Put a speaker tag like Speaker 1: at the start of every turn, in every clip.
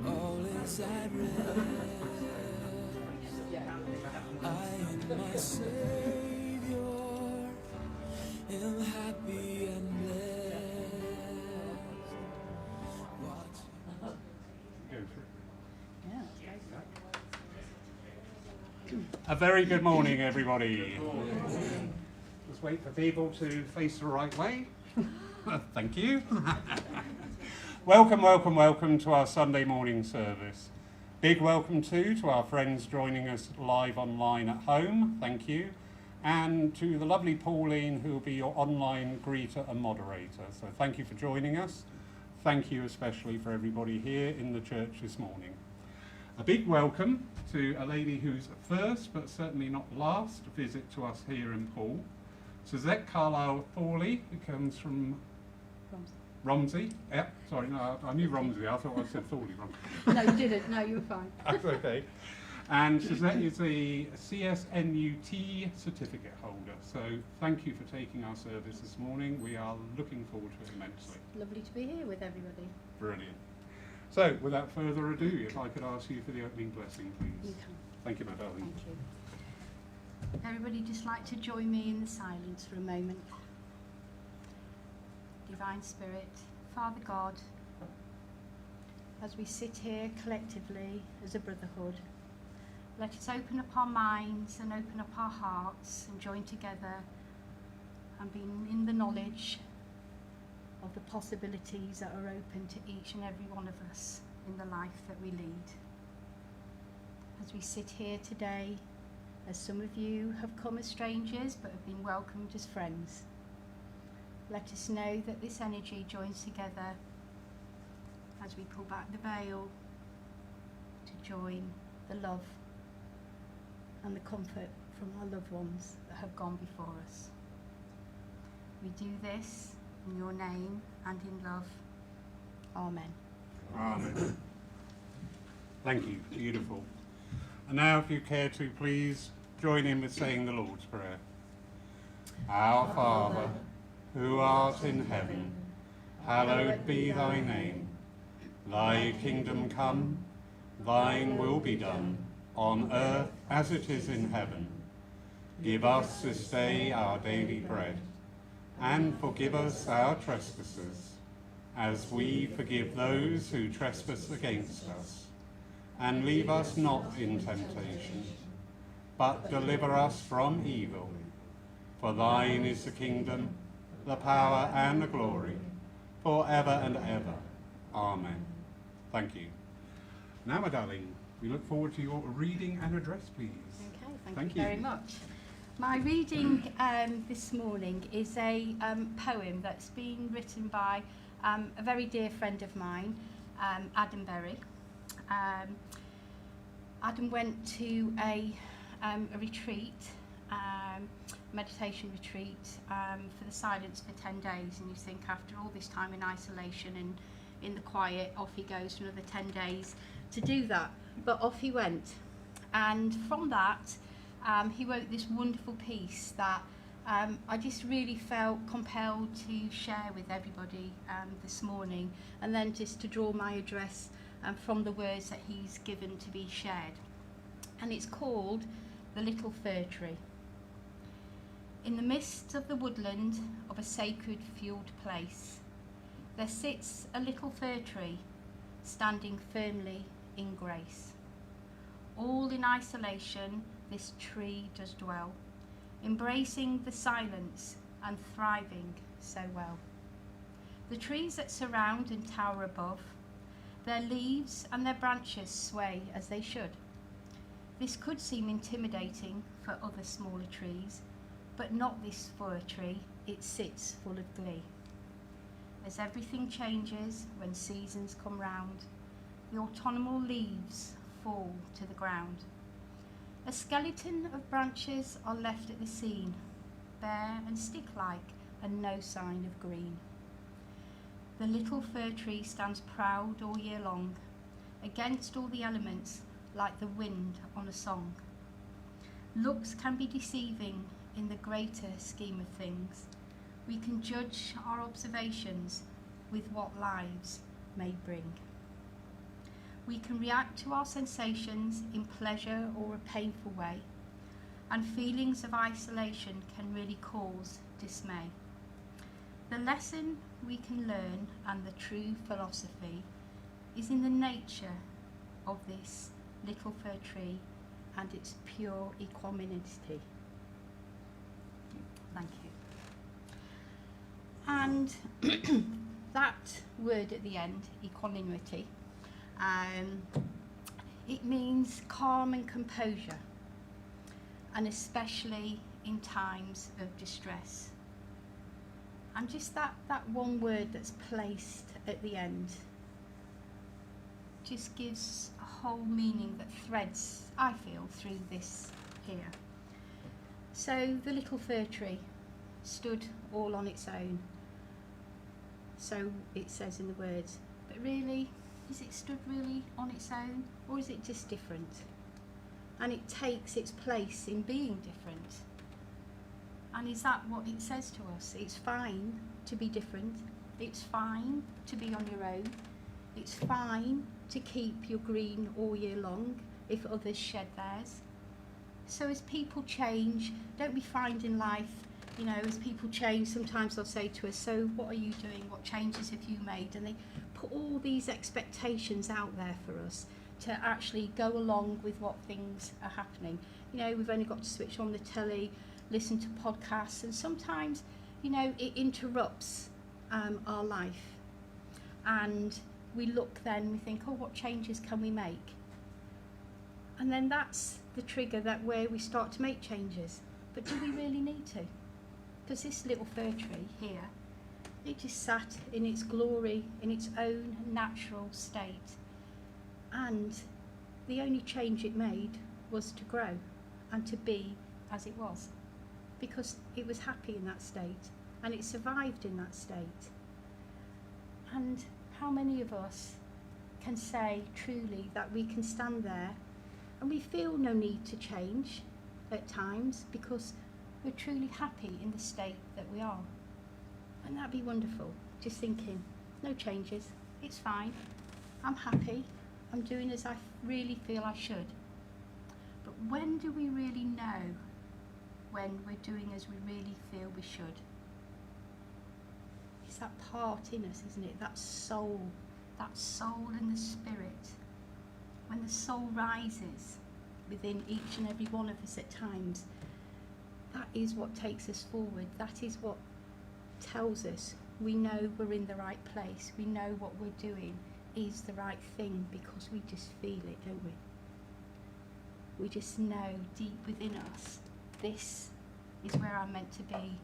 Speaker 1: all is at rest. I and my Savior am happy and blessed.
Speaker 2: A very good morning, everybody. Just wait for people to face the right way. Thank you. Welcome, welcome, welcome to our Sunday morning service. Big welcome too to our friends joining us live online at home. Thank you. And to the lovely Pauline, who will be your online greeter and moderator. So thank you for joining us. Thank you especially for everybody here in the church this morning. A big welcome to a lady who's first, but certainly not last, visit to us here in Poole. Suzette Carlyle Thorley, who comes from Romsey. Yeah, sorry, no, I knew Romsey. I thought I said Thorley wrong.
Speaker 3: No, you didn't. No, you were fine.
Speaker 2: That's okay. And Suzette is a CSNUt certificate holder. So thank you for taking our service this morning. We are looking forward to it immensely.
Speaker 3: It's lovely to be here with everybody.
Speaker 2: Brilliant. So, without further ado, if I could ask you for the opening blessing, please.
Speaker 3: You can.
Speaker 2: Thank you, my darling.
Speaker 3: Thank you. Everybody just like to join me in the silence for a moment. Divine Spirit, Father God, as we sit here collectively as a brotherhood, let us open up our minds and open up our hearts and join together and be in the knowledge of the possibilities that are open to each and every one of us in the life that we lead. As we sit here today, as some of you have come as strangers but have been welcomed as friends, let us know that this energy joins together as we pull back the veil to join the love and the comfort from our loved ones that have gone before us. We do this in your name and in love. Amen.
Speaker 2: Amen. Thank you. Beautiful. And now, if you care to, please join in with saying the Lord's Prayer. Our Father, who art in heaven, hallowed be thy name. Thy kingdom come, thine will be done, on earth as it is in heaven. Give us this day our daily bread, and forgive us our trespasses, as we forgive those who trespass against us. And leave us not in temptation, but deliver us from evil. For thine is the kingdom, the power and the glory, forever and ever. Amen. Thank you. Now, my darling, we look forward to your reading and address, please.
Speaker 3: Okay, thank you very much. My reading this morning is a poem that's been written by a very dear friend of mine, Adam Berry. Adam went to a retreat, meditation retreat for the silence for 10 days, and you think after all this time in isolation and in the quiet, off he goes for another 10 days to do that. But off he went, and from that he wrote this wonderful piece that I just really felt compelled to share with everybody this morning, and then just to draw my address from the words that he's given to be shared. And it's called The Little Fir Tree. In the midst of the woodland of a sacred fjord place, there sits a little fir tree, standing firmly in grace. All in isolation this tree does dwell, embracing the silence and thriving so well. The trees that surround and tower above, their leaves and their branches sway as they should. This could seem intimidating for other smaller trees, but not this fir tree, it sits full of glee. As everything changes when seasons come round, the autumnal leaves fall to the ground. A skeleton of branches are left at the scene, bare and stick-like and no sign of green. The little fir tree stands proud all year long, against all the elements like the wind on a song. Looks can be deceiving in the greater scheme of things. We can judge our observations with what lives may bring. We can react to our sensations in pleasure or a painful way, and feelings of isolation can really cause dismay. The lesson we can learn and the true philosophy is in the nature of this little fir tree and its pure equanimity. Thank you. And that word at the end, equanimity, it means calm and composure, and especially in times of distress. And just that one word that's placed at the end just gives a whole meaning that threads, I feel, through this here. So the little fir tree stood all on its own. So it says in the words, but really, is it stood really on its own, or is it just different? And it takes its place in being different. And is that what it says to us? It's fine to be different. It's fine to be on your own. It's fine to keep your green all year long if others shed theirs. So as people change, don't be finding life, you know, as people change, sometimes they'll say to us, so what are you doing? What changes have you made? And they put all these expectations out there for us to actually go along with what things are happening. You know, we've only got to switch on the telly, listen to podcasts, and sometimes, you know, it interrupts our life. And we look then, we think, oh, what changes can we make? And then that's the trigger that where we start to make changes. But do we really need to? Because this little fir tree here, it just sat in its glory, in its own natural state. And the only change it made was to grow and to be as it was, because it was happy in that state and it survived in that state. And how many of us can say truly that we can stand there and we feel no need to change at times because we're truly happy in the state that we are? Wouldn't that be wonderful? Just thinking, no changes, it's fine, I'm happy, I'm doing as I really feel I should. But when do we really know when we're doing as we really feel we should? It's that part in us, isn't it? That soul in the spirit. When the soul rises within each and every one of us at times, that is what takes us forward. That is what tells us we know we're in the right place. We know what we're doing is the right thing because we just feel it, don't we? We just know deep within us, this is where I'm meant to be.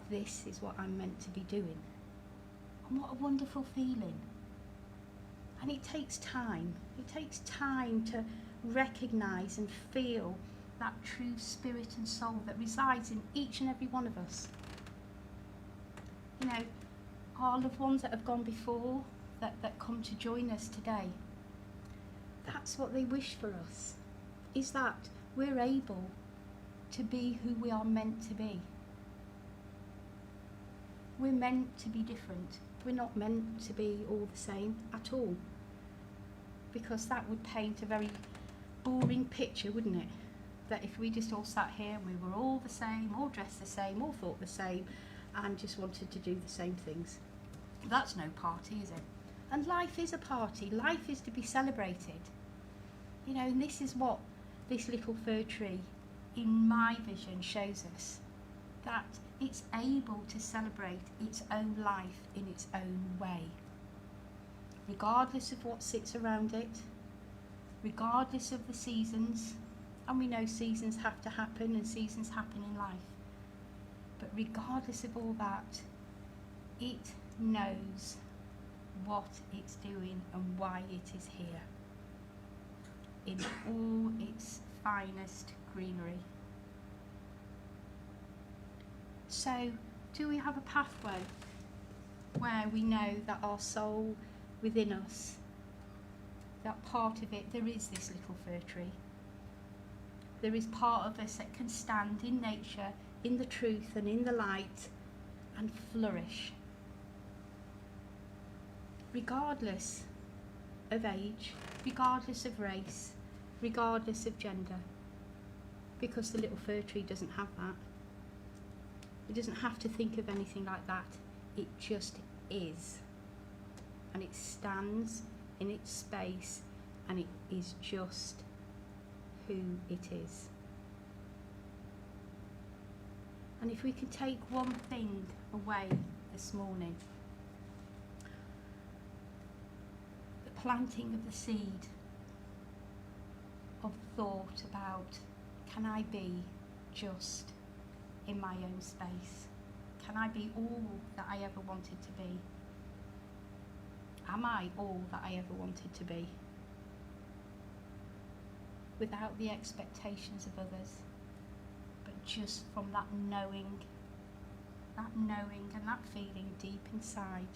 Speaker 3: This is what I'm meant to be doing. And what a wonderful feeling. And it takes time. It takes time to recognise and feel that true spirit and soul that resides in each and every one of us. You know, our loved ones that have gone before, that come to join us today, that's what they wish for us, is that we're able to be who we are meant to be. We're meant to be different. We're not meant to be all the same at all, because that would paint a very boring picture, wouldn't it? That if we just all sat here and we were all the same, all dressed the same, all thought the same, and just wanted to do the same things. That's no party, is it? And life is a party. Life is to be celebrated. You know, and this is what this little fir tree, in my vision, shows us. That it's able to celebrate its own life in its own way. Regardless of what sits around it, regardless of the seasons, and we know seasons have to happen and seasons happen in life, but regardless of all that, it knows what it's doing and why it is here in all its finest greenery. So, do we have a pathway where we know that our soul within us, that part of it, there is this little fir tree. There is part of us that can stand in nature, in the truth and in the light, and flourish. regardless of age, regardless of race, regardless of gender, because the little fir tree doesn't have that. It doesn't have to think of anything like that. It just is. And it stands in its space, and it is just who it is. And if we can take one thing away this morning, the planting of the seed of thought about, can I be just in my own space? Can I be all that I ever wanted to be? Am I all that I ever wanted to be? Without the expectations of others, but just from that knowing and that feeling deep inside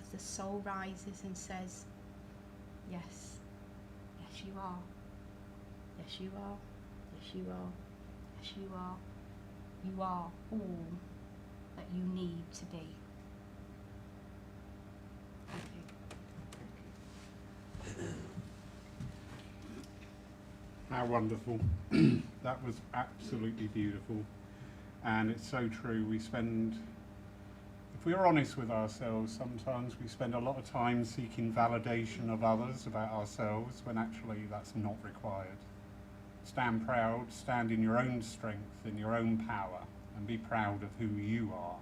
Speaker 3: as the soul rises and says, yes, yes you are, yes you are, yes you are, yes you are, you are all that you need to be. Thank you.
Speaker 2: How wonderful. That was absolutely beautiful. And it's so true. If we're honest with ourselves, sometimes we spend a lot of time seeking validation of others about ourselves when actually that's not required. Stand proud, stand in your own strength, in your own power, and be proud of who you are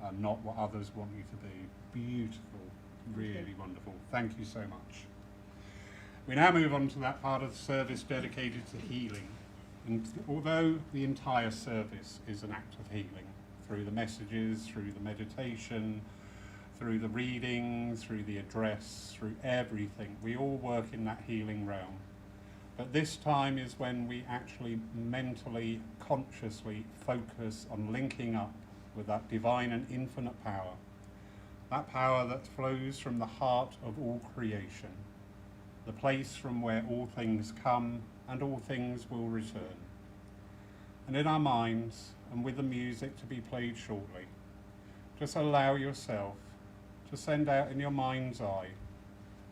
Speaker 2: and not what others want you to be. Beautiful, really wonderful. Thank you so much. We now move on to that part of the service dedicated to healing. And although the entire service is an act of healing, through the messages, through the meditation, through the reading, through the address, through everything, we all work in that healing realm. But this time is when we actually mentally, consciously focus on linking up with that divine and infinite power, that power that flows from the heart of all creation, the place from where all things come and all things will return. And in our minds, and with the music to be played shortly, just allow yourself to send out in your mind's eye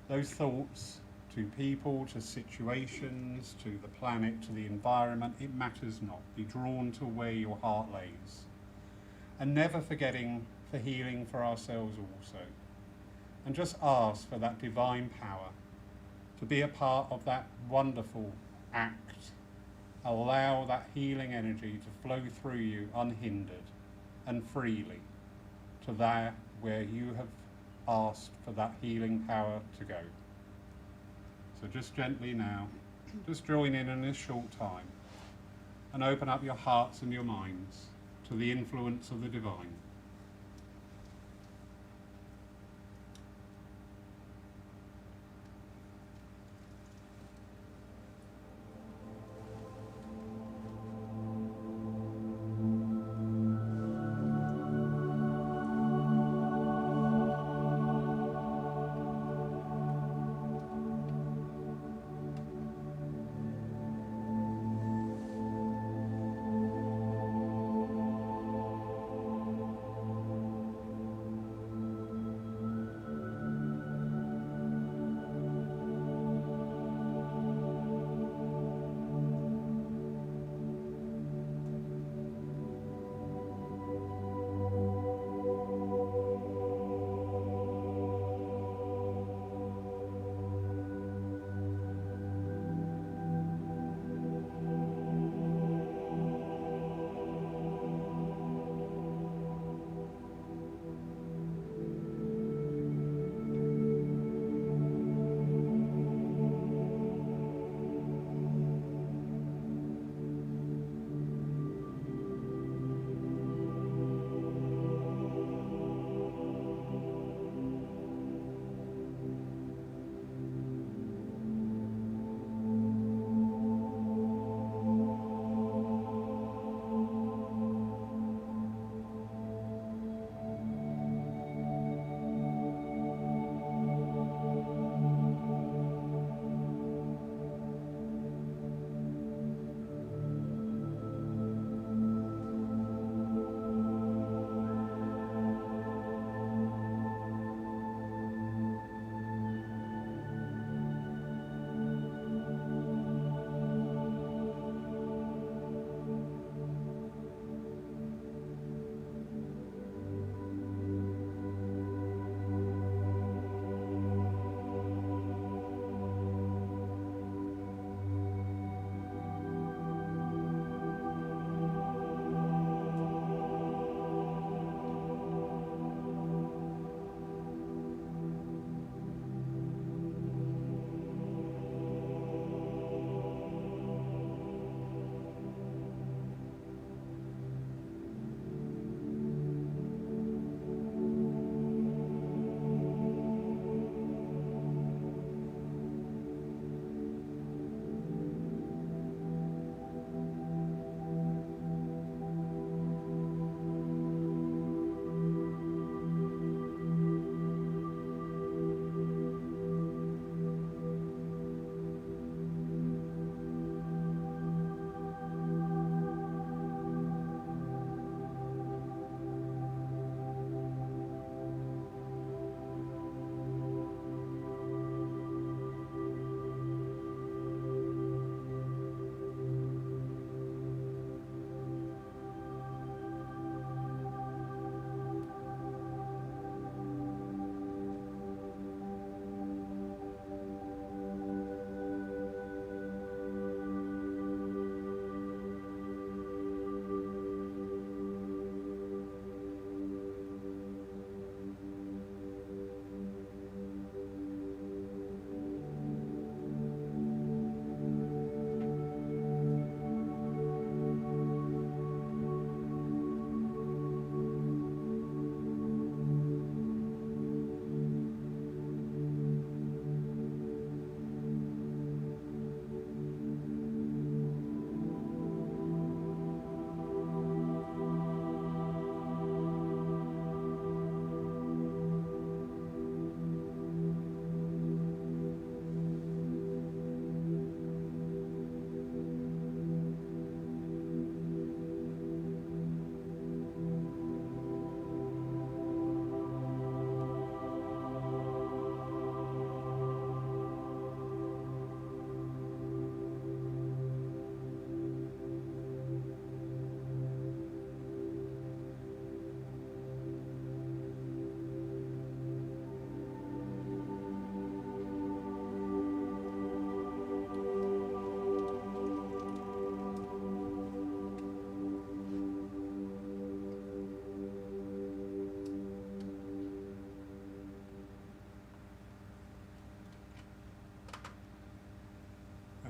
Speaker 2: those thoughts to people, to situations, to the planet, to the environment. It matters not. Be drawn to where your heart lays. And never forgetting the healing for ourselves also. And just ask for that divine power to be a part of that wonderful act. Allow that healing energy to flow through you unhindered and freely to there where you have asked for that healing power to go. So just gently now, just join in this short time and open up your hearts and your minds to the influence of the divine.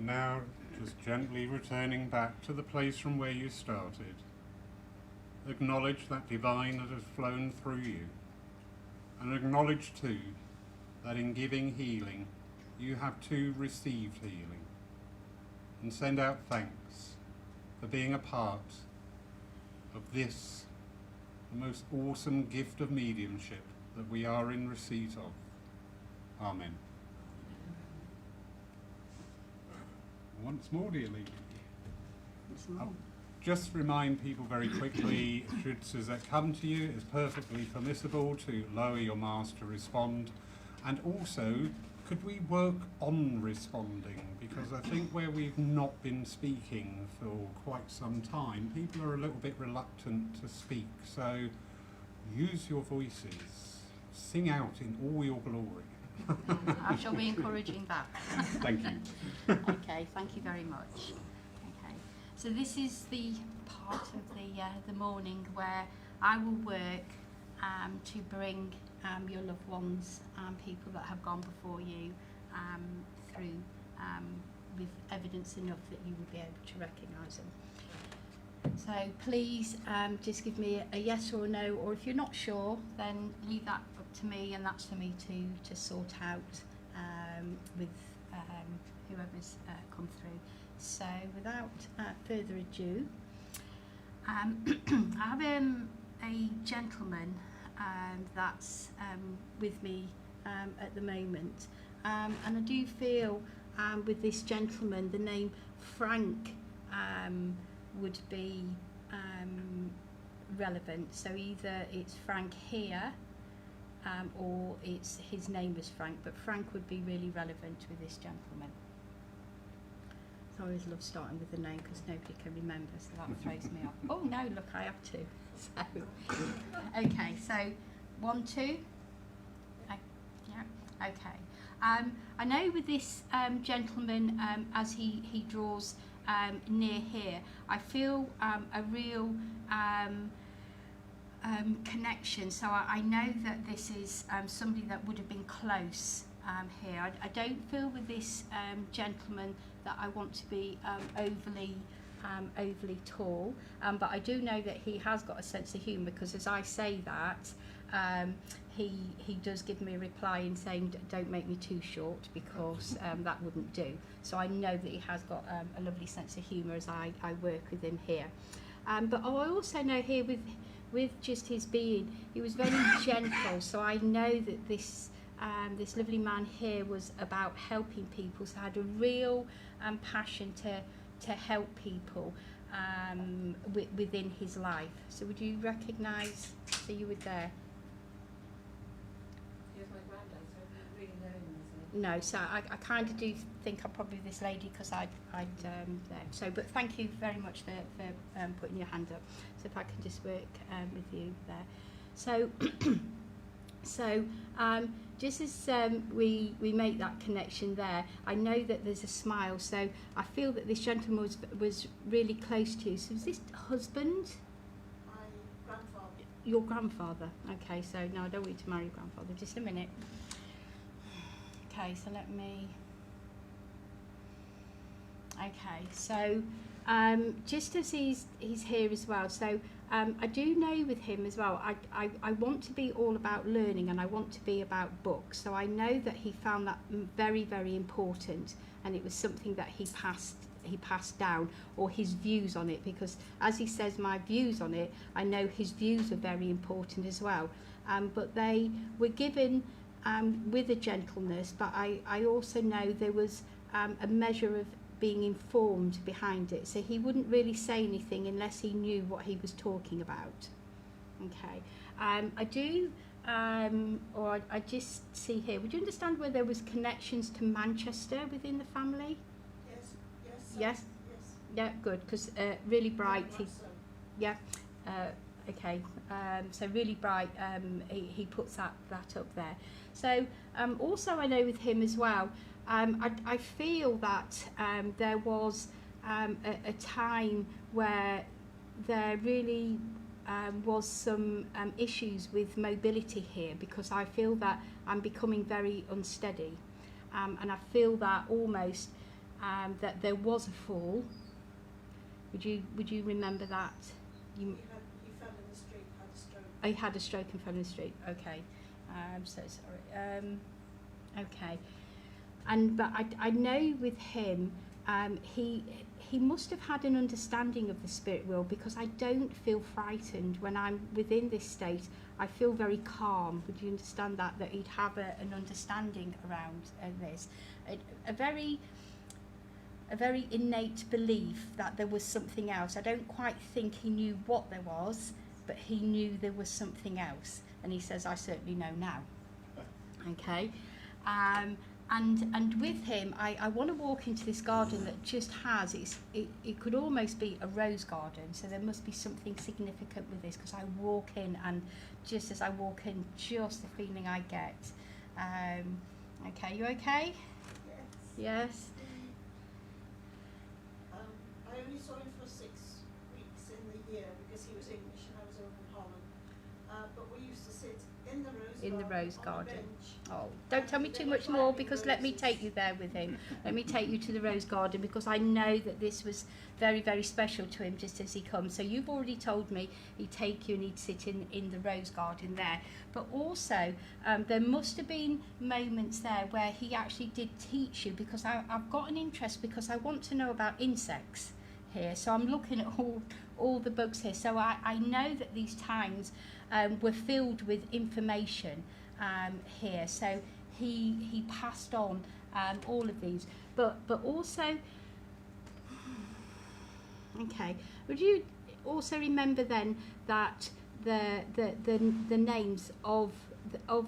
Speaker 2: And now, just gently returning back to the place from where you started. Acknowledge that divine that has flown through you. And acknowledge too that in giving healing, you have too received healing. And send out thanks for being a part of this, the most awesome gift of mediumship that we are in receipt of. Amen. Once more, dear lady. I'll just remind people very quickly, should Suzette come to you, it's perfectly permissible to lower your mask to respond. And also, could we work on responding? Because I think where we've not been speaking for quite some time, people are a little bit reluctant to speak. So use your voices. Sing out in all your glory.
Speaker 3: I shall be encouraging that.
Speaker 2: Thank you.
Speaker 3: Okay, thank you very much. Okay, so this is the part of the morning where I will work to bring your loved ones, people that have gone before you, through with evidence enough that you will be able to recognise them. So please just give me a yes or a no, or if you're not sure, then leave that up to me, and that's for me to sort out with whoever's come through. So without further ado, I have a gentleman that's with me at the moment, and I do feel with this gentleman the name Frank would be relevant. So either it's Frank here or it's his name is Frank, but Frank would be really relevant with this gentleman. So I always love starting with the name because nobody can remember, so that throws me off. Oh no, look, I have to. So, okay, so 1, 2. Yeah, okay. I know with this gentleman, as he draws near here, I feel a real connection. So I know that this is somebody that would have been close here. I don't feel with this gentleman that I want to be overly tall, but I do know that he has got a sense of humour, because as I say that, he does give me a reply in saying don't make me too short, because that wouldn't do. So I know that he has got a lovely sense of humour as I work with him here. But I also know here with just his being, he was very gentle. So I know that this lovely man here was about helping people, so had a real passion to help people within his life. So would you recognise that you were there?
Speaker 4: He was my granddad, so I didn't really know him, isn't
Speaker 3: No, so I kind of do think I'm probably this lady, because I'd there. So, but thank you very much for putting your hand up. So if I can just work with you there. So, just as we make that connection there, I know that there's a smile. So I feel that this gentleman was really close to you. So was this husband?
Speaker 4: my grandfather.
Speaker 3: Your grandfather. Okay, so no, I don't want you to marry your grandfather. Just a minute. Okay, so let me. Okay, so just as he's here as well, so I do know with him as well, I want to be all about learning, and I want to be about books. So I know that he found that very, very important, and it was something that he passed down, or his views on it, because as he says, my views on it, I know his views are very important as well. But they were given with a gentleness, but I also know there was a measure of being informed behind it. So he wouldn't really say anything unless he knew what he was talking about. Okay. I do, or I just see here, would you understand where there was connections to Manchester within the family?
Speaker 4: Yes,
Speaker 3: Yes?
Speaker 4: yes.
Speaker 3: Yeah, good, because really bright.
Speaker 4: Very much so.
Speaker 3: Yeah, okay. So really bright. He puts that up there. So also I know with him as well, I feel that there was a time where there really was some issues with mobility here, because I feel that I'm becoming very unsteady, and I feel that almost that there was a fall. Would you remember that?
Speaker 4: He fell in the street, had a stroke.
Speaker 3: Oh, he had a stroke and fell in the street. Okay, I'm so sorry. Okay, but I know with him, he must have had an understanding of the spirit world, because I don't feel frightened when I'm within this state. I feel very calm. Would you understand that he'd have an understanding around this, a very innate belief that there was something else. I don't quite think he knew what there was, but he knew there was something else, and he says, I certainly know now. Okay, and with him, I want to walk into this garden that just has, it could almost be a rose garden, so there must be something significant with this, because I walk in, and just as I walk in, just the feeling I get. Okay, you okay?
Speaker 4: Yes.
Speaker 3: Yes?
Speaker 4: I only saw him for 6 weeks in the year because he was English and I was over in Holland. But we used to sit in the rose garden.
Speaker 3: Oh, don't tell me too much more, because let me take you there with him. Let me take you to the rose garden, because I know that this was very, very special to him just as he comes. So you've already told me he'd take you and he'd sit in the rose garden there. But also, there must have been moments there where he actually did teach you, because I've got an interest, because I want to know about insects here. So I'm looking at all the bugs here. So I know that these times were filled with information here. So he passed on all of these, but also, okay, would you also remember then that the names of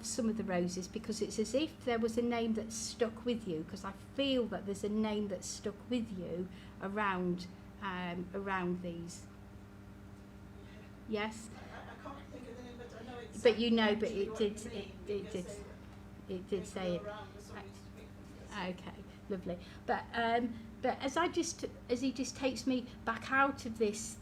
Speaker 3: some of the roses, because it's as if there was a name that stuck with you, because I feel that there's a name that stuck with you around these. Yes?
Speaker 4: I can't think of the name, but I know it's.
Speaker 3: But you know, but it did say it. Okay, lovely. But as he just takes me back out of this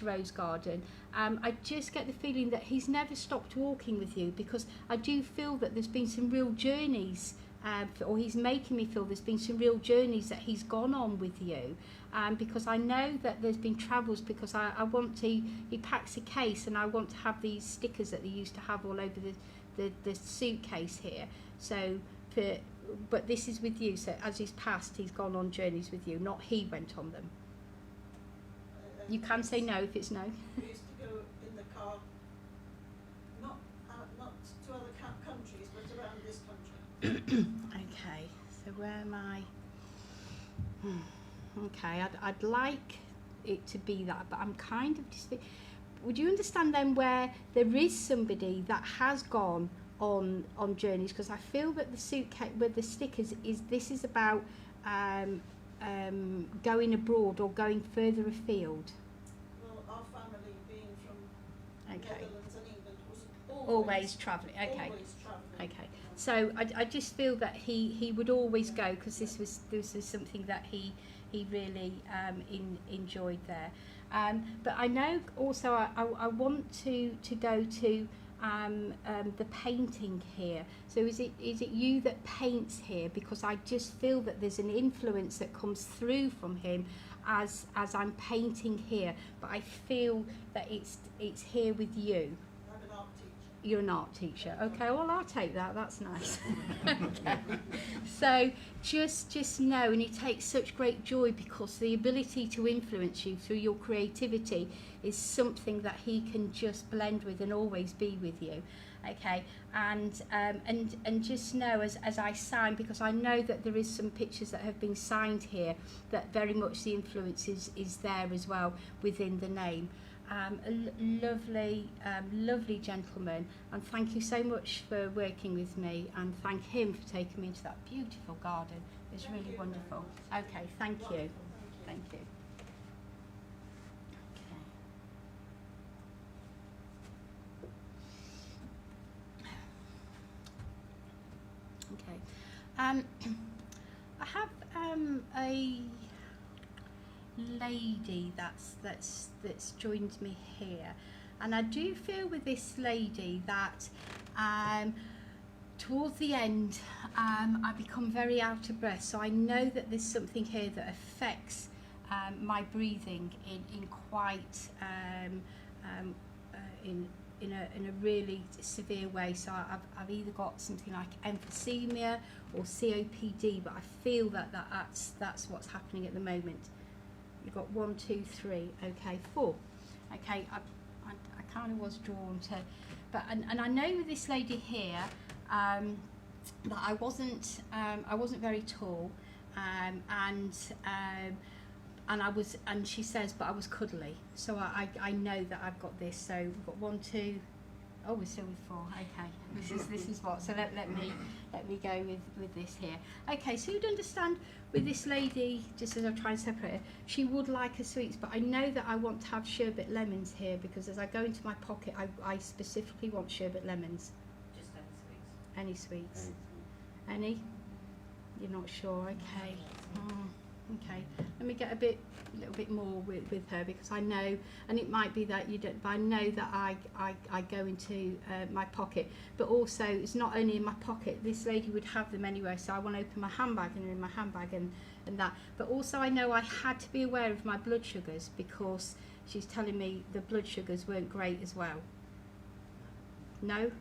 Speaker 3: rose garden, I just get the feeling that he's never stopped walking with you, because I do feel that there's been some real journeys, or he's making me feel there's been some real journeys that he's gone on with you, because I know that there's been travels, because I want to, he packs a case, and I want to have these stickers that they used to have all over the suitcase here. So but this is with you, so as he's passed, he's gone on journeys with you, not he went on them. You can say no if it's no.
Speaker 4: We used to go in the car, not to other countries, but around this country.
Speaker 3: Okay, so where am I? Okay, I'd like it to be that, but I'm kind of just. Would you understand then where there is somebody that has gone on journeys? Because I feel that the suitcase with the stickers this is about going abroad or going further afield.
Speaker 4: Well, our family being from Netherlands and England was
Speaker 3: Always travelling. Okay.
Speaker 4: Always travelling.
Speaker 3: Okay. So I just feel that he would always go, because this was something that he really enjoyed there. But I know also I want to go to the painting here. So is it you that paints here? Because I just feel that there's an influence that comes through from him as I'm painting here. But I feel that it's here with you.
Speaker 4: I'm an art teacher.
Speaker 3: You're an art teacher. Okay, well, I'll take that. That's nice. Okay. So just know, and he takes such great joy, because the ability to influence you through your creativity is something that he can just blend with and always be with you. Okay, and just know as I sign, because I know that there is some pictures that have been signed here, that very much the influence is there as well within the name. Lovely gentleman, and thank you so much for working with me, and thank him for taking me into that beautiful garden. It's really wonderful. Okay, thank you. Thank you. Okay. I have a lady that's joined me here, and I do feel with this lady that towards the end, I become very out of breath. So I know that there's something here that affects my breathing in quite in a really severe way. So I've either got something like emphysema or COPD, but I feel that's what's happening at the moment. You've got 1, 2, 3, okay, 4. Okay, I kind of was drawn to, but and I know with this lady here that I wasn't very tall, and I was, and she says, but I was cuddly. So I know that I've got this. So we've got 1, 2. Oh, we're still with 4. Okay, this is what. So let me go with this here. Okay, so you'd understand with this lady, just as I try and separate her, she would like her sweets, but I know that I want to have sherbet lemons here because as I go into my pocket, I specifically want sherbet lemons.
Speaker 5: Just
Speaker 3: Any sweets? Any? You're not sure? Okay. Okay, let me get a little bit more with her because I know, and it might be that you don't, but I know that I go into my pocket, but also it's not only in my pocket, this lady would have them anyway, so I want to open my handbag and in my handbag and that, but also I know I had to be aware of my blood sugars because she's telling me the blood sugars weren't great as well. No?
Speaker 5: I can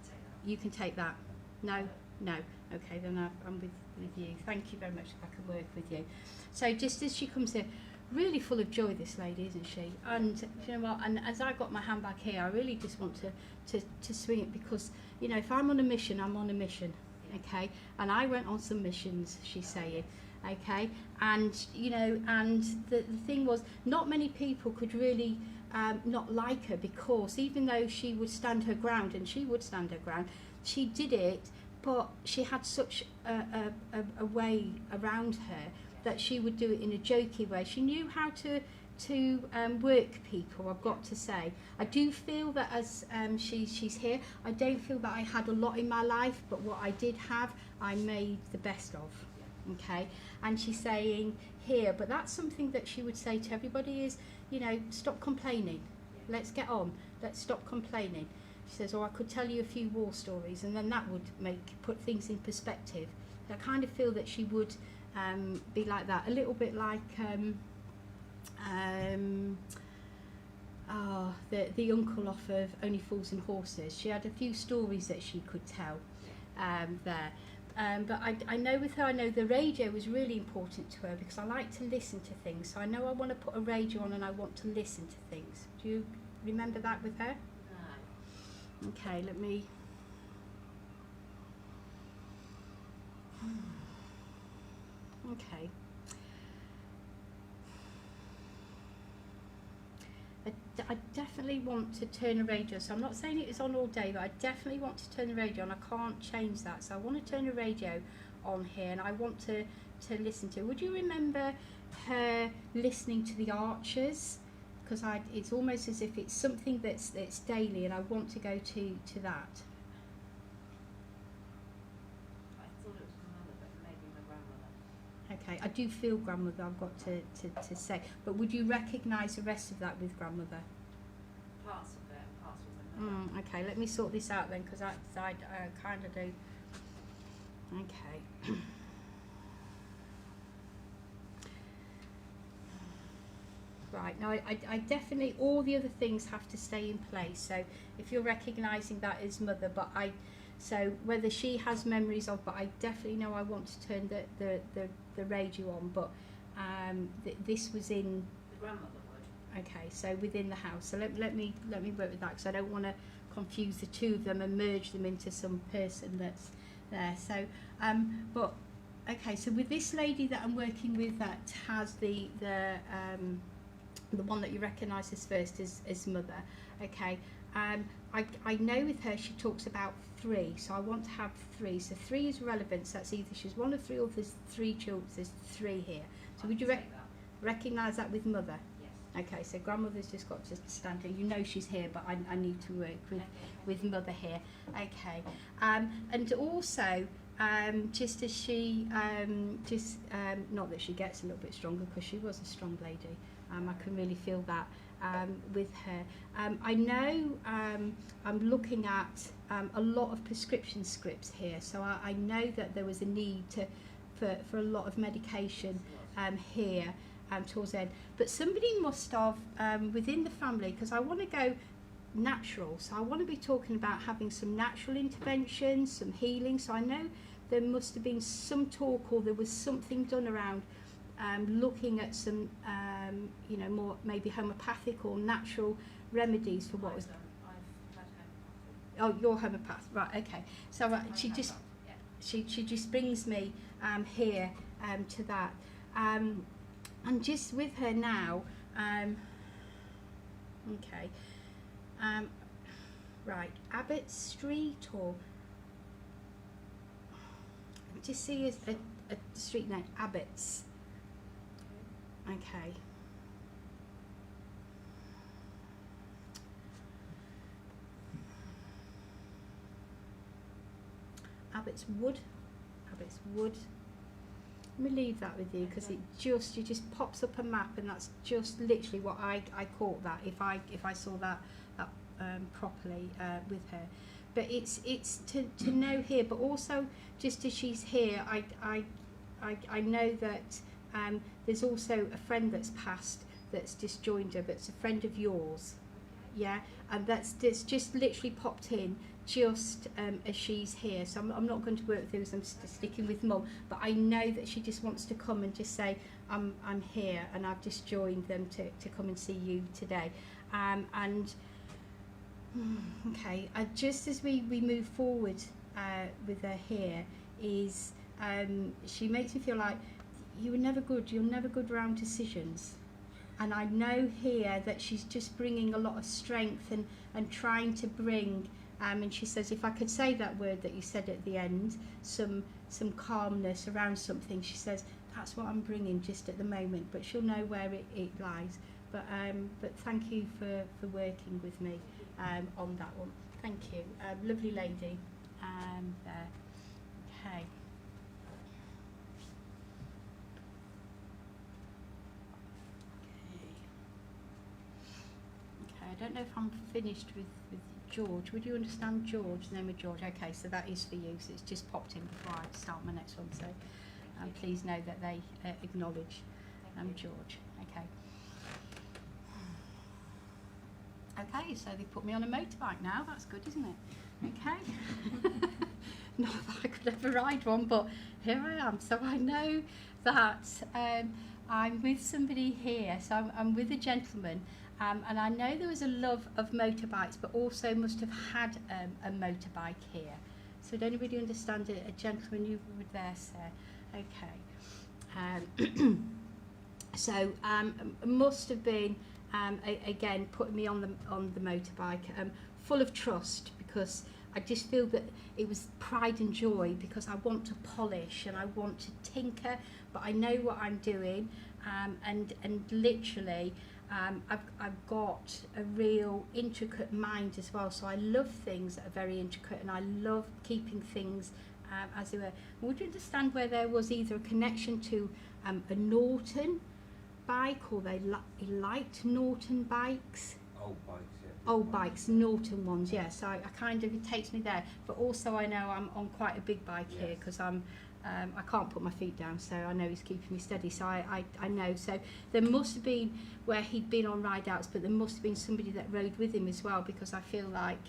Speaker 5: take that.
Speaker 3: You can take that? No? No. Okay, then I'm with you. Thank you very much. I can work with you. So just as she comes here, really full of joy, this lady, isn't she? And you know what? And as I got my handbag here, I really just want to swing it because you know if I'm on a mission, I'm on a mission. Okay, and I went on some missions. She's saying. Okay, and you know, and the thing was, not many people could really not like her because even though she would stand her ground, and she would stand her ground, she did it. But she had such a way around her that she would do it in a jokey way. She knew how to work people, I've got to say. I do feel that as she's here, I don't feel that I had a lot in my life, but what I did have, I made the best of. Okay, and she's saying here, but that's something that she would say to everybody is, you know, stop complaining. Let's get on. Let's stop complaining. She says, oh, I could tell you a few war stories, and then that would put things in perspective. I kind of feel that she would be like that, a little bit like the uncle off of Only Fools and Horses. She had a few stories that she could tell there. But I know with her, I know the radio was really important to her because I like to listen to things. So I know I want to put a radio on and I want to listen to things. Do you remember that with her? Okay, let me. Okay. I definitely want to turn the radio, so I'm not saying it is on all day, but I definitely want to turn the radio on. I can't change that, so I want to turn the radio on here and I want to listen to. Would you remember her listening to the Archers? Because it's almost as if it's something that's daily, and I want to go to that.
Speaker 5: I thought it was my mother, but maybe my grandmother.
Speaker 3: Okay, I do feel grandmother, I've got to say. But would you recognise the rest of that with grandmother?
Speaker 5: Parts of it and parts with my mother.
Speaker 3: Okay, let me sort this out then, because I kind of do. Okay. Right, now I definitely, all the other things have to stay in place. So if you're recognising that as mother, but so whether she has memories of, but I definitely know I want to turn the radio on, but this was in...
Speaker 5: The grandmother would.
Speaker 3: Okay, so within the house. So let me work with that, because I don't want to confuse the two of them and merge them into some person that's there. So, but, okay, so with this lady that I'm working with that has the one that you recognise as first as mother, okay, I know with her she talks about 3, so I want to have 3. So 3 is relevant, so that's either she's one of 3 or there's 3 children, there's 3 here. So would you recognise that with mother?
Speaker 5: Yes.
Speaker 3: Okay, so grandmother's just got to stand here. You know she's here, but I need to work with mother here. Okay, and also, just as she, not that she gets a little bit stronger, because she was a strong lady. I can really feel that with her. I know I'm looking at a lot of prescription scripts here, so I know that there was a need for a lot of medication here towards the end. But somebody must have within the family, because I want to go natural, so I want to be talking about having some natural interventions, some healing. So I know there must have been some talk, or there was something done around looking at some more maybe homeopathic or natural remedies for what was.
Speaker 5: I've had homeopathy.
Speaker 3: Oh, you're homeopath, right? Okay. So she just she just brings me here to that, and just with her now. Okay. Right, Abbott Street, or just see a street name, Abbott's. Okay. Abbott's Wood. Let me leave that with you, because it just pops up a map, and that's just literally what I caught that if I saw that properly with her. But it's to know here, but also just as she's here, I know that there's also a friend that's passed that's just joined her, that's a friend of yours. Yeah, and that's just literally popped in just as she's here. So I'm not going to work through this, I'm sticking with Mum, but I know that she just wants to come and just say I'm here, and I've just joined them to come and see you today. Okay, just as we move forward with her here, is she makes me feel like you're never good around decisions. And I know here that she's just bringing a lot of strength and trying to bring, and she says, if I could say that word that you said at the end, some calmness around something, she says, that's what I'm bringing just at the moment, but she'll know where it lies. But thank you for working with me on that one. Thank you. Lovely lady there. Okay. I don't know if I'm finished with George. Would you understand George, the name of George? Okay, so that is for you. So it's just popped in before I start my next one. So please know that they acknowledge George. Okay. Okay, so they put me on a motorbike now. That's good, isn't it? Okay. Not that I could ever ride one, but here I am. So I know that I'm with somebody here. So I'm with a gentleman. And I know there was a love of motorbikes, but also must have had a motorbike here. So did anybody understand it? A gentleman, you were there, sir. Okay. So must have been again putting me on the motorbike, full of trust, because I just feel that it was pride and joy, because I want to polish and I want to tinker, but I know what I'm doing, and literally. I've got a real intricate mind as well, so I love things that are very intricate, and I love keeping things as they were. Would you understand where there was either a connection to a Norton bike, or they liked Norton bikes?
Speaker 6: Old bikes, yeah.
Speaker 3: Old bikes, Norton ones, yeah. So I kind of, it takes me there, but also I know I'm on quite a big bike here, because I can't put my feet down, so I know he's keeping me steady, so I know. So there must have been where he'd been on ride-outs, but there must have been somebody that rode with him as well, because I feel like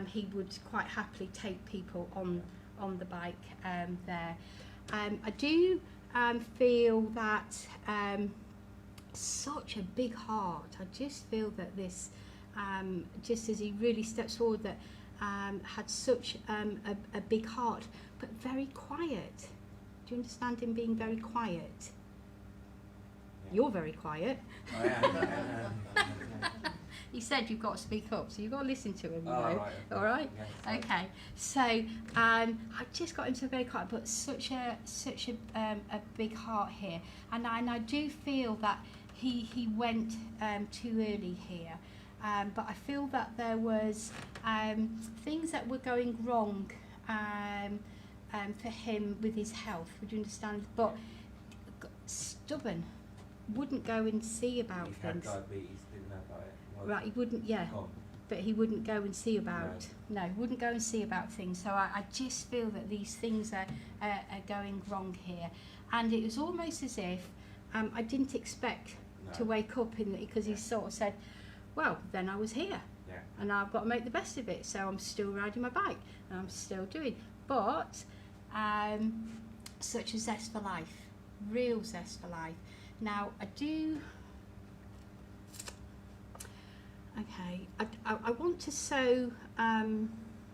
Speaker 3: he would quite happily take people on the bike there. I do feel that such a big heart. I just feel that this, just as he really steps forward, that had such a big heart, but very quiet. Do you understand him being very quiet? Yeah. You're very quiet.
Speaker 6: I am.
Speaker 3: He said you've got to speak up, so you've got to listen to him, you know.
Speaker 6: Right, okay.
Speaker 3: All right?
Speaker 6: Yes.
Speaker 3: Okay. So I just got him to very quiet, but such a big heart here. And I do feel that he went too early here. But I feel that there was things that were going wrong for him with his health, would you understand? But stubborn, wouldn't go and see about
Speaker 6: He
Speaker 3: things.
Speaker 6: had diabetes, didn't know about it. Well,
Speaker 3: Right, he wouldn't, yeah.
Speaker 6: Tom.
Speaker 3: but he wouldn't go and see about. No, wouldn't go and see about things. So I just feel that these things are going wrong here, and it was almost as if I didn't expect to wake up because he sort of said, well, then I was here, and I've got to make the best of it. So I'm still riding my bike, and I'm still doing. But such a zest for life, real zest for life. Now I do. Okay, I want to sow, and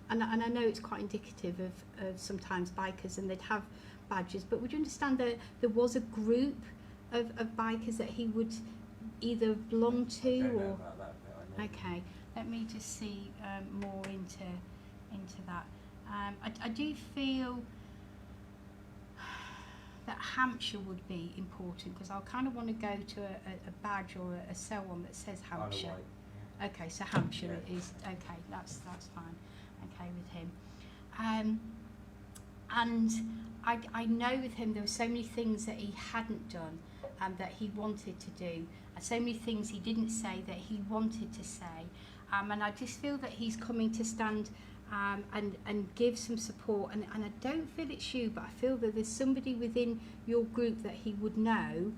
Speaker 3: I know it's quite indicative of sometimes bikers, and they'd have badges, but would you understand that there was a group of bikers that he would either belong to
Speaker 6: I don't know
Speaker 3: or...
Speaker 6: about that, but I know.
Speaker 3: Okay, let me just see more into that. I do feel that Hampshire would be important, because I'll kind of want to go to a badge or a cell one that says
Speaker 6: Isle of
Speaker 3: Hampshire.
Speaker 6: Wight,
Speaker 3: Okay, so Hampshire
Speaker 6: Yeah.
Speaker 3: is okay. That's fine. Okay with him. And I know with him there were so many things that he hadn't done and that he wanted to do, and so many things he didn't say that he wanted to say. And I just feel that he's coming to stand and give some support. And I don't feel it's you, but I feel that there's somebody within your group that he would know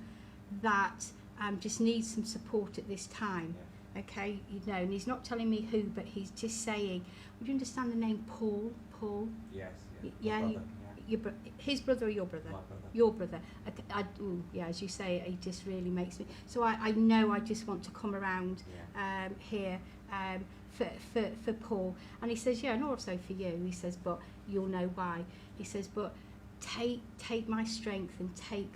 Speaker 3: that just needs some support at this time. Okay, you know, and he's not telling me who, but he's just saying, would you understand the name Paul? Paul?
Speaker 6: Yes,
Speaker 3: Yeah,
Speaker 6: My
Speaker 3: he-
Speaker 6: brother,
Speaker 3: his brother or your brother?
Speaker 6: My brother.
Speaker 3: Your brother. Yeah, as you say, he just really makes me... So I know I just want to come around here for Paul. And he says, yeah, and also for you. He says, but you'll know why. He says, but take my strength and take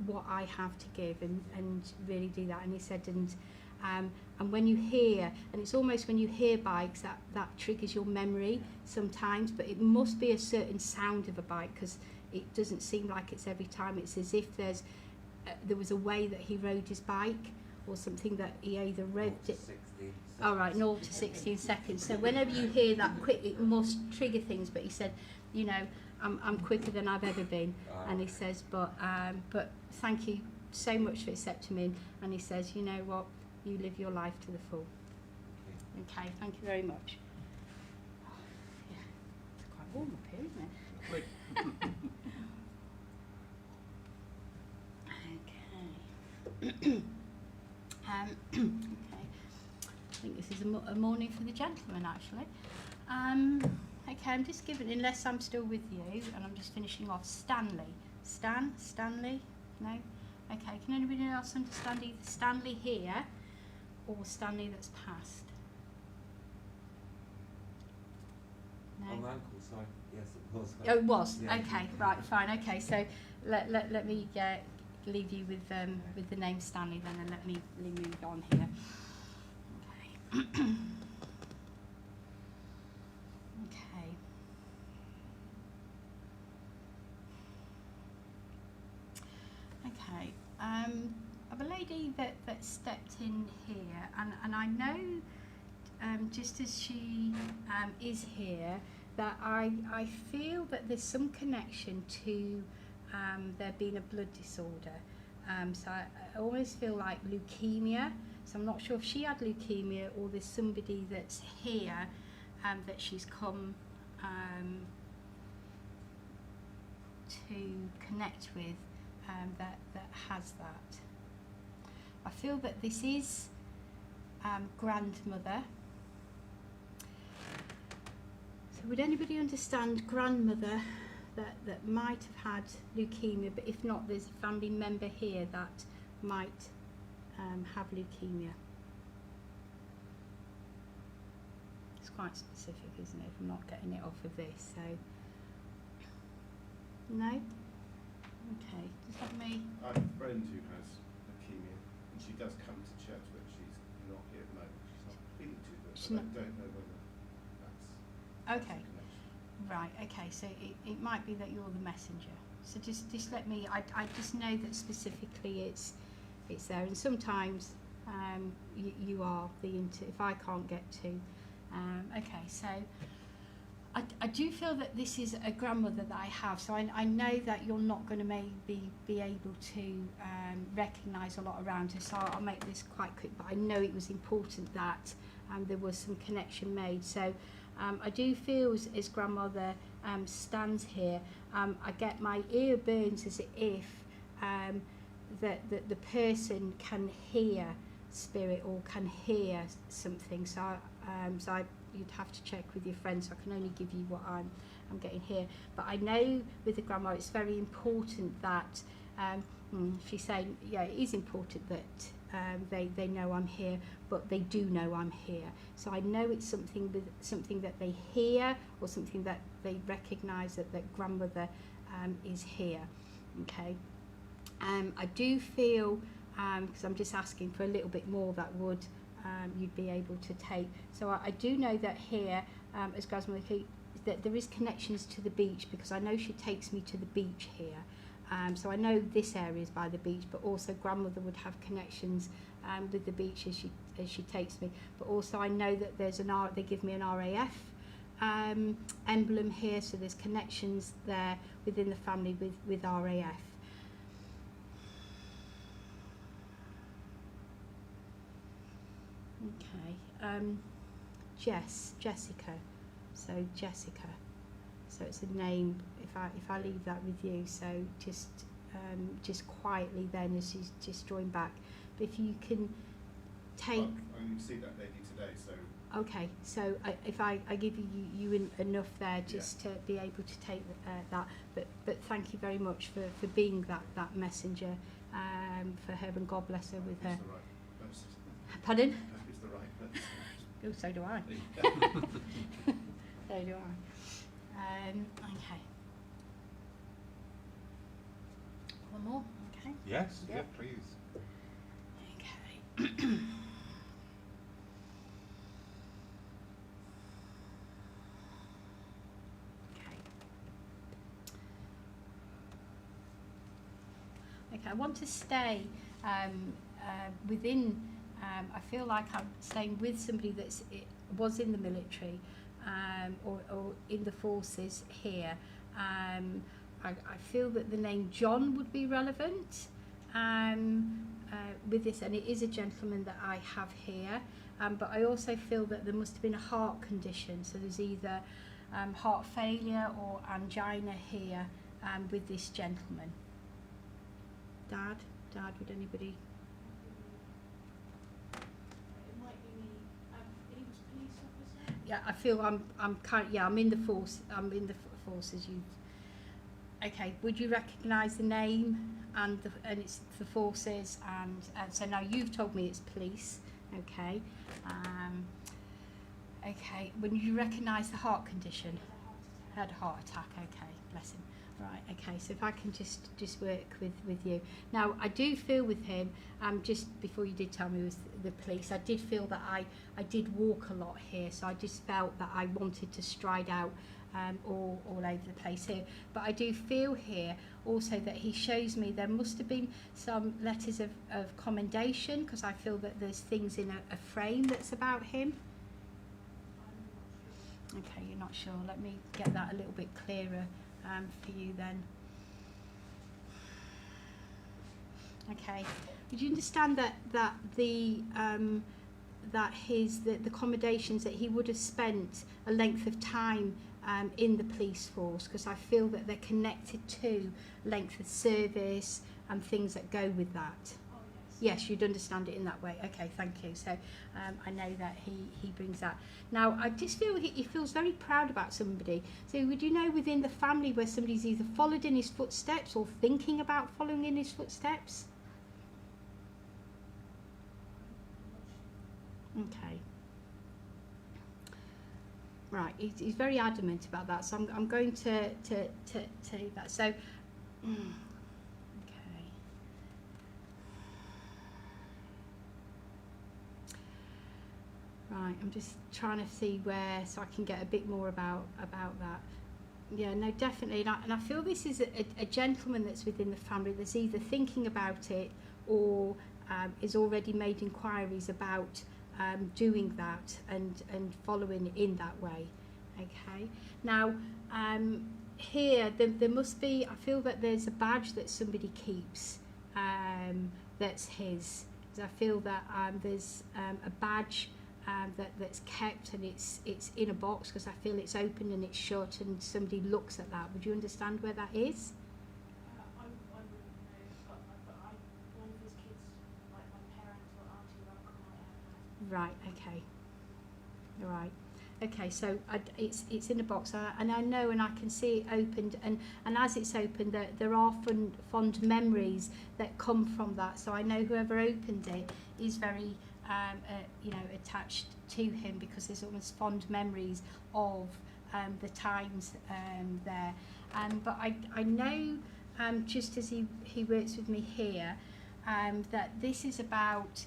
Speaker 3: what I have to give and really do that. And he said, and when you hear, and it's almost when you hear bikes that triggers your memory sometimes, but it must be a certain sound of a bike, because it doesn't seem like it's every time. It's as if there was a way that he rode his bike, or something that he either revved it.
Speaker 6: 16
Speaker 3: All right, 0 to 16 seconds. So whenever you hear that quick, it must trigger things. But he said, you know, I'm quicker than I've ever been. And he says, but thank you so much for accepting me. And he says, you know what, you live your life to the full. Okay, thank you very much. Yeah, it's quite warm up here, isn't it? Okay. Okay. I think this is a morning for the gentleman, actually. Okay, I'm just giving, unless I'm still with you, and I'm just finishing off. Stanley. Stanley? No? Okay, can anybody else understand either Stanley here or Stanley that's passed? No?
Speaker 6: Oh, my uncle, sorry. Yes, it was.
Speaker 3: Oh, it was?
Speaker 6: Yeah.
Speaker 3: Okay, right, fine. Okay, so let me leave you with the name Stanley then, and let me move on here. Okay. Okay. Okay. I have a lady that stepped in here, and I know just as she is here, that I feel that there's some connection to there being a blood disorder. So I always feel like leukemia. So I'm not sure if she had leukemia or there's somebody that's here that she's come to connect with that has that. I feel that this is grandmother. So would anybody understand grandmother that might have had leukemia, but if not, there's a family member here that might have leukemia? It's quite specific, isn't it? I'm not getting it off of this, so... No? Okay, just let me...
Speaker 7: I have a friend who has leukemia, and she does come to church, but she's not here at the moment. She's not feeling too good,
Speaker 3: She's
Speaker 7: but
Speaker 3: not-
Speaker 7: I don't know whether that's
Speaker 3: Okay.
Speaker 7: a connection.
Speaker 3: Right, okay, so it might be that you're the messenger. So just let me, I just know that specifically it's there, and sometimes you are the if I can't get to. Okay, so I do feel that this is a grandmother that I have, so I know that you're not going to maybe be able to recognise a lot around her, so I'll make this quite quick, but I know it was important that there was some connection made. So I do feel as grandmother stands here, I get my ear burns as if that the person can hear spirit or can hear something. So you'd have to check with your friends. So I can only give you what I'm getting here. But I know with the grandma it's very important that she's saying, yeah, it is important that they know I'm here, but they do know I'm here. So I know it's something that they hear or something that they recognise that grandmother is here. Okay. I do feel, because I'm just asking for a little bit more that would you'd be able to take. So I do know that here, as grandmother, that there is connections to the beach, because I know she takes me to the beach here. So I know this area is by the beach, but also grandmother would have connections with the beach as she takes me. But also I know that there's they give me an RAF emblem here, so there's connections there within the family with RAF. Okay, Jessica. So Jessica. So it's a name. If I leave that with you, so just quietly then as she's just drawing back. But if you can take.
Speaker 7: Well, I'm going to see that lady today, so.
Speaker 3: Okay, so if I give you enough there just to be able to take that, but thank you very much for being that messenger for her, and God bless her with her.
Speaker 7: It's the right person.
Speaker 3: Pardon?
Speaker 7: It's the right person.
Speaker 3: Oh, so do I. So do I. Okay. One more. Okay.
Speaker 2: Yes,
Speaker 3: Yep.
Speaker 2: yeah, please.
Speaker 3: Okay. Okay, I want to stay within, I feel like I'm staying with somebody that was in the military or in the forces here. I feel that the name John would be relevant with this, and it is a gentleman that I have here, but I also feel that there must have been a heart condition, so there's either heart failure or angina here with this gentleman. Dad, would anybody?
Speaker 4: It might be me. He was a police officer.
Speaker 3: Yeah, I feel I'm in the force. I'm in the forces. Okay. Would you recognise the name and it's the forces and so now you've told me it's police. Okay. Okay. Would you recognise the heart condition? Had a heart attack. Okay. Bless him. Right, okay, so if I can just work with you. Now, I do feel with him, just before you did tell me it was the police, I did feel that I did walk a lot here, so I just felt that I wanted to stride out all over the place here. But I do feel here also that he shows me there must have been some letters of commendation, because I feel that there's things in a frame that's about him. Okay, you're not sure. Let me get that a little bit clearer for you then. Okay. Would you understand that the accommodations that he would have spent a length of time in the police force, because I feel that they're connected to length of service and things that go with that. Yes, you'd understand it in that way. Okay, thank you. So I know that he brings that. Now, I just feel he feels very proud about somebody. So would you know within the family where somebody's either followed in his footsteps or thinking about following in his footsteps? Okay. Right, he's very adamant about that. So I'm going to leave that. So, right, I'm just trying to see where, so I can get a bit more about that. Yeah, no, definitely. And I feel this is a gentleman that's within the family that's either thinking about it or is already made inquiries about doing that and following in that way. Okay. Now, here, there must be, I feel that there's a badge that somebody keeps that's his. I feel that there's a badge that's kept, and it's in a box because I feel it's open and it's shut, and somebody looks at that. Would you understand where that is?
Speaker 5: I wouldn't know, but one of his kids, like my parents or auntie or uncle might have that.
Speaker 3: Right. Okay. All right. Okay, so it's in a box, and I know, and I can see it opened, and as it's opened, there are fond memories that come from that. So I know whoever opened it is very, attached to him, because there's almost fond memories of the times there. But I know, just as he works with me here, that this is about.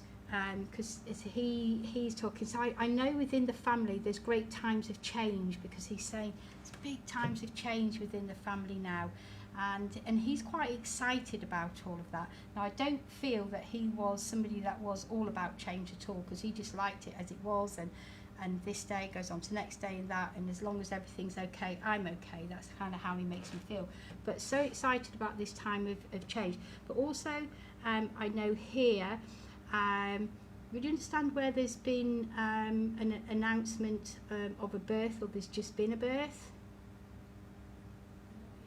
Speaker 3: Because he's talking, so I know within the family there's great times of change, because he's saying there's big times of change within the family now, and he's quite excited about all of that. Now I don't feel that he was somebody that was all about change at all, because he just liked it as it was, and this day goes on to the next day and that, and as long as everything's okay, I'm okay. That's kind of how he makes me feel. But so excited about this time of change. But also I know here, would you understand where there's been an announcement of a birth, or there's just been a birth?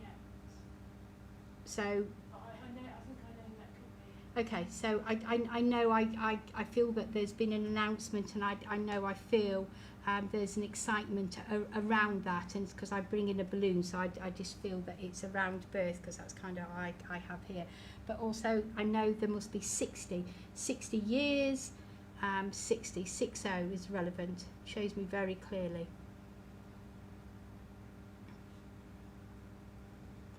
Speaker 5: Yeah.
Speaker 3: So,
Speaker 5: I think I know who that could be.
Speaker 3: okay, so I know I feel that there's been an announcement, and I know I feel there's an excitement around that, and it's because I bring in a balloon, so I just feel that it's around birth, because that's kind of I have here. But also I know there must be 60 years, 60 is relevant, shows me very clearly.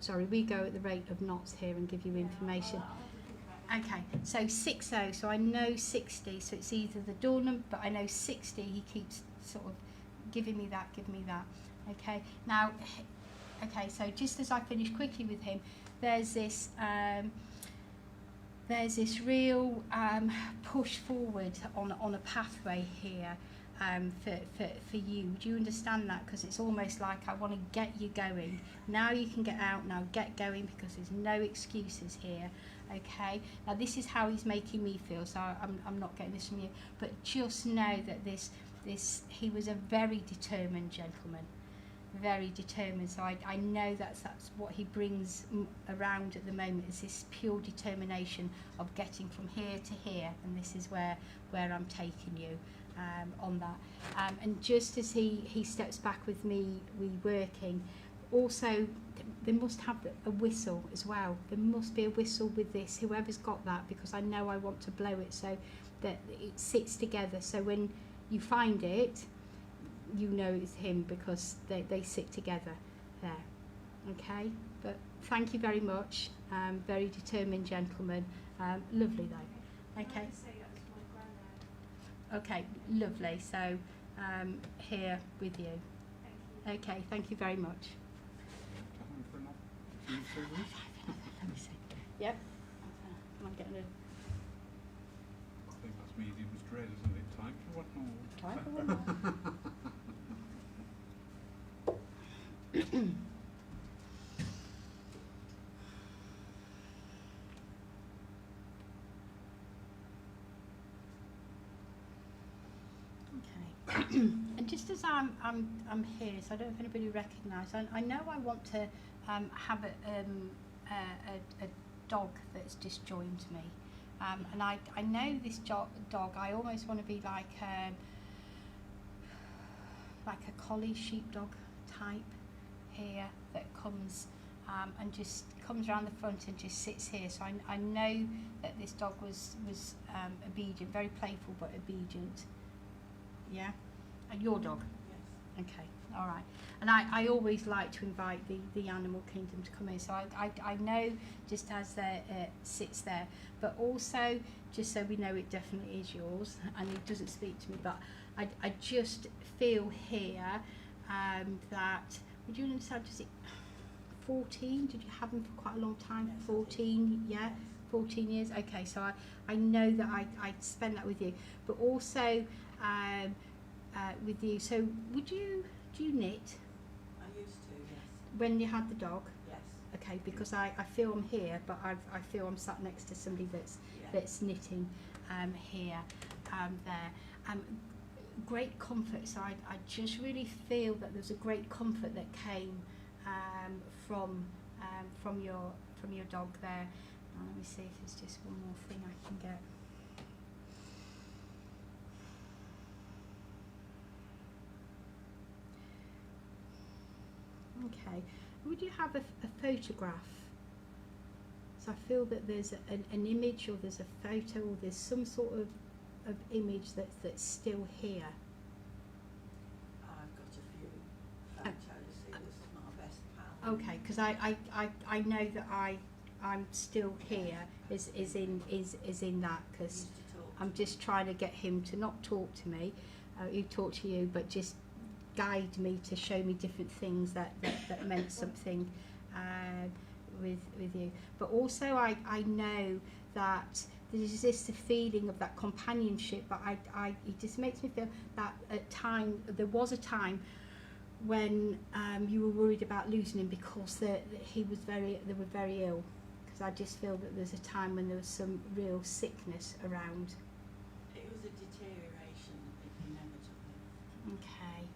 Speaker 3: Sorry, we go at the rate of knots here and give you information.
Speaker 5: I'll have to think about it.
Speaker 3: Okay, so 60, so I know 60, so it's either the door number, but I know 60, he keeps sort of giving me that. Okay, now, okay, so just as I finish quickly with him, there's this real push forward on a pathway here for you. Do you understand that? Because it's almost like I want to get you going. Now you can get out, now get going, because there's no excuses here. Okay, now this is how he's making me feel, so I'm not getting this from you, but just know that he was a very determined gentleman, very determined. So I know that's what he brings around at the moment, is this pure determination of getting from here to here, and this is where I'm taking you on that. And just as he steps back with me, we working, also they must have a whistle as well. There must be a whistle with this, whoever's got that, because I know I want to blow it so that it sits together, so when you find it, you know it's him, because they sit together there. Okay, but thank you very much. Very determined gentleman. Lovely though. Okay.
Speaker 5: I would say that was my granddad.
Speaker 3: Okay, lovely. So here with you.
Speaker 5: Thank you.
Speaker 3: Okay, thank you very much.
Speaker 2: Time for another few seconds.
Speaker 3: Let me see. Yep. I'm getting a
Speaker 2: I think that's medium's dread, isn't it? Time for one more.
Speaker 3: time for one more. Okay. And just as I'm here, so I don't know if anybody recognises. I know I want to have a dog that's just joined me, and I know this dog. I almost want to be like a collie sheepdog type here that comes and just comes around the front and just sits here. So I know that this dog was obedient, very playful but obedient. Yeah, and your dog.
Speaker 5: Yes.
Speaker 3: Okay, all right. And I always like to invite the animal kingdom to come in. So I know just as it sits there, but also just so we know it definitely is yours, and it doesn't speak to me, but I just feel here that, would you understand, does it 14? Did you have them for quite a long time?
Speaker 5: Yes,
Speaker 3: 14, yeah? 14 years? Okay, so I know that I spend that with you, but also with you. So do you knit
Speaker 8: I used to, yes.
Speaker 3: when you had the dog?
Speaker 8: Yes.
Speaker 3: Okay, because I feel I'm here, but I feel I'm sat next to somebody
Speaker 8: Yeah.
Speaker 3: that's knitting here, there. great comfort. So I just really feel that there's a great comfort that came from your dog there. Now, let me see if there's just one more thing I can get. Okay, would you have a photograph? So I feel that there's an image, or there's a photo, or there's some sort of image that's still here.
Speaker 8: I've got a few photos. He was my best pal.
Speaker 3: Okay, because I know that I'm still here is in that,
Speaker 8: He
Speaker 3: because
Speaker 8: used to talk.
Speaker 3: I'm just trying to get him to not talk to me, he talk to you, but just guide me to show me different things that meant something with you. But also I know that there's just a feeling of that companionship, but it just makes me feel that there was a time when you were worried about losing him because they were very ill. Because I just feel that there's a time when there was some real sickness around.
Speaker 8: It was a deterioration inevitable.
Speaker 3: Okay.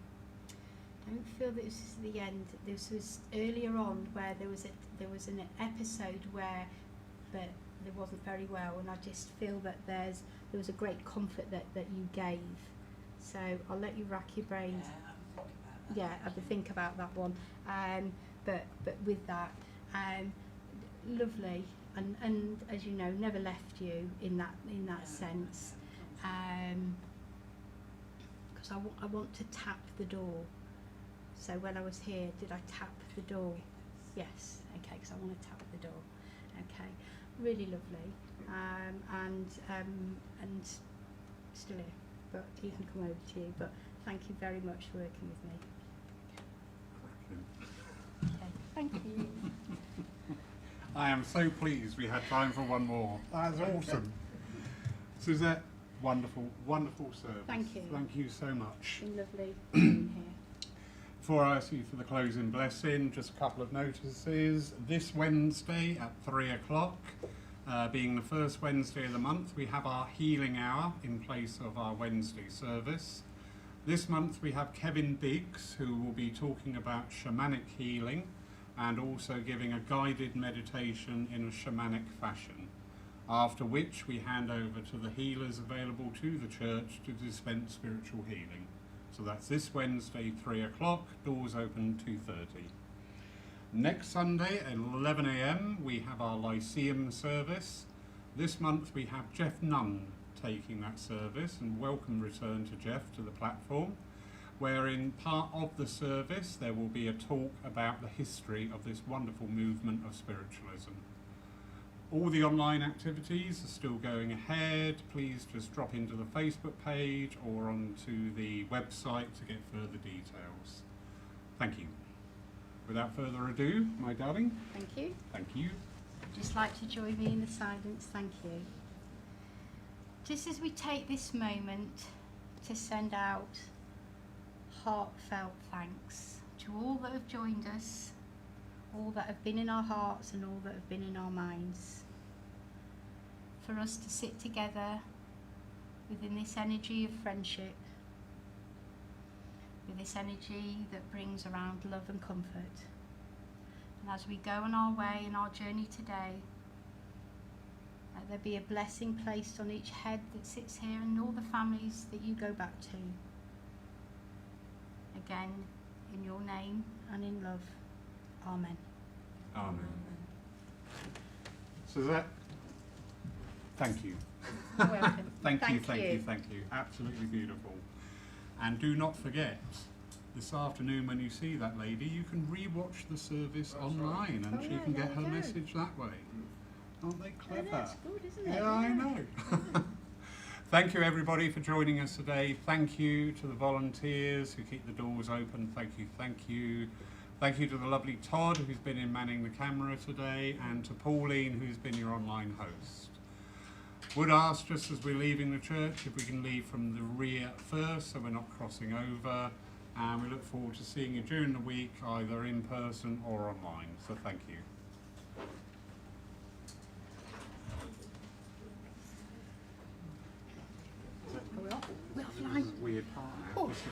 Speaker 3: I don't feel that this is the end. This was earlier on where there was an episode where they wasn't very well, and I just feel that there was a great comfort that you gave. So I'll let you rack your brains.
Speaker 8: Yeah, have a think about that.
Speaker 3: Yeah, have a think about that one. But with that, lovely, and as you know, never left you in that sense. Because I want to tap the door. So when I was here, did I tap the door? Yes. Okay, because I want to tap the door. Okay, really lovely, and still here, but he can come over to you. But thank you very much for working with me. Okay, thank you.
Speaker 2: I am so pleased we had time for one more. That's awesome. Suzette, wonderful, wonderful service.
Speaker 3: Thank you.
Speaker 2: Thank you so much.
Speaker 3: It's been lovely being here.
Speaker 2: Before I ask you for the closing blessing, just a couple of notices. This Wednesday at 3 o'clock, being the first Wednesday of the month, we have our healing hour in place of our Wednesday service. This month we have Kevin Biggs, who will be talking about shamanic healing and also giving a guided meditation in a shamanic fashion. After which we hand over to the healers available to the church to dispense spiritual healing. So that's this Wednesday, 3 o'clock, doors open 2:30. Next Sunday at 11 a.m. we have our Lyceum service. This month we have Jeff Nunn taking that service, and welcome return to Jeff to the platform, where in part of the service there will be a talk about the history of this wonderful movement of spiritualism. All the online activities are still going ahead. Please just drop into the Facebook page or onto the website to get further details. Thank you. Without further ado, my darling.
Speaker 3: Thank you.
Speaker 2: Thank you.
Speaker 3: Just like to join me in the silence. Thank you. Just as we take this moment to send out heartfelt thanks to all that have joined us, all that have been in our hearts and all that have been in our minds. For us to sit together within this energy of friendship, with this energy that brings around love and comfort. And as we go on our way in our journey today, let there be a blessing placed on each head that sits here and all the families that you go back to. Again, in your name and in love. Amen.
Speaker 2: Amen. Suzette, thank you.
Speaker 3: You're welcome.
Speaker 2: Thank you. Absolutely beautiful. And do not forget, this afternoon when you see that lady, you can re-watch the service online, and
Speaker 3: Oh,
Speaker 2: she
Speaker 3: yeah,
Speaker 2: can get
Speaker 3: there
Speaker 2: her
Speaker 3: you go.
Speaker 2: message that way. Aren't they clever?
Speaker 3: Oh, that's good, isn't it?
Speaker 2: Yeah, I know. Thank you everybody for joining us today. Thank you to the volunteers who keep the doors open. Thank you, thank you. Thank you to the lovely Todd who's been in manning the camera today, and to Pauline who's been your online host. Would ask, just as we're leaving the church, if we can leave from the rear first so we're not crossing over, and we look forward to seeing you during the week either in person or online. So thank you.
Speaker 3: We're offline.
Speaker 2: Weird part. obviously.